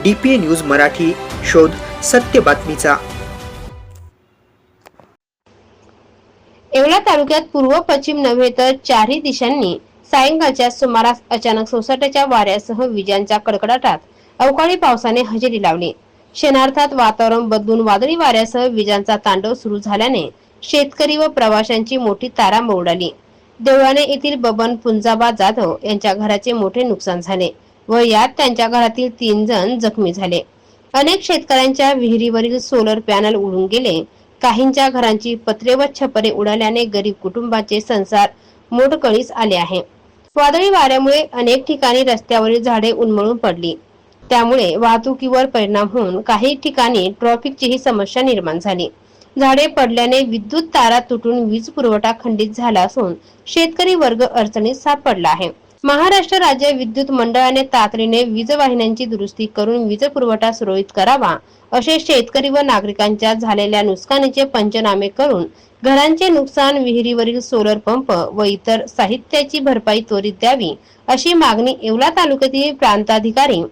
DPA news Marathi, शोध सत्य बातमीचा। येवला तालुक्यात पूर्व पश्चिम नव्हे तर चारही दिशांनी सायंकाळच्या सुमारास अचानक सोसाट्याच्या वाऱ्यासह विजांच्या कडकडाटात अवकाळी पावसाने हजेरी लावली। क्षणार्धात वातावरण बदलून वादळी वाऱ्यासह विजांचा तांडव सुरू झाल्याने शेतकरी व प्रवाशांची मोठी तारांबळ उडाली। देवळाणे येथील बबन पुंजाबा जाधव यांच्या घराचे मोठे नुकसान झाले व यात त्यांच्या घरातील 3 जण जखमी झाले। अनेक शेतकऱ्यांच्या विहिरीवरील सोलर पॅनल उडून गेले। काहींच्या घरांची पत्रे व छपरे उडाल्याने गरीब कुटुंबाचे संसार मोडकळीस आले आहे। वादळी वाऱ्यामुळे अनेक ठिकाणी रस्त्यावरील झाडे उन्मळून पडली, त्यामुळे वाहतुकीवर परिणाम होऊन काही ठिकाणी ट्रॅफिकचीही समस्या निर्माण झाली। झाडे पडल्याने विद्युत तारा तुटून वीज पुरवठा खंडित झाला असून शेतकरी वर्ग अडचणीत सापडला आहे। महाराष्ट्र राज्य विद्युत मंडळाने तातडीने वीज वाहिन्यांची दुरुस्ती करून वीज पुरवठा सुरळीत करावा, असे शेतकरी व नागरिकांच्या झालेल्या नुकसानीचे पंचनामे करून घरांचे नुकसान, विहिरीवरील सोलर पंप व इतर साहित्याची भरपाई त्वरित द्यावी, अशी मागणी येवला तालुक्यातील प्रांताधिकारी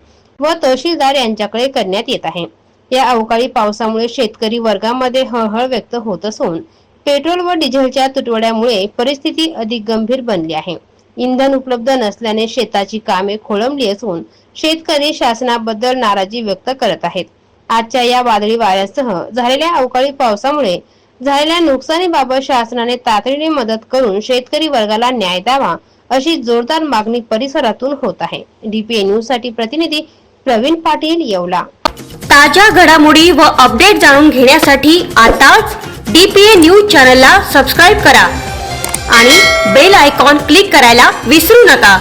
व तहसीलदार यांच्याकडे करण्यात येत आहे। या अवकाळी पावसामुळे शेतकरी वर्गामध्ये हळहळ व्यक्त होत असून पेट्रोल व डिझेलच्या तुटवड्यामुळे परिस्थिती अधिक गंभीर बनली आहे। इंधन उपलब्ध नसल्याने शेताची कामे खोळंबली असून शेतकरी शासनाबद्दल नाराजी व्यक्त करत आहेत। आजच्या या वादळी वाऱ्यासह झालेल्या अवकाळी पावसामुळे झालेल्या नुकसानीबाबत शासनाने तातडीने मदत करून शेतकरी वर्गाला न्याय द्यावा, अशी जोरदार मागणी परिसरातून होत आहे। DPA न्यूज साठी प्रतिनिधी प्रवीण पाटील, येवला। ताज्या घडामोडी व अपडेट जाणून घेण्यासाठी आताच DPA न्यूज चॅनलला सबस्क्राइब करा आणि बेल आयकॉन क्लिक करायला विसरू नका।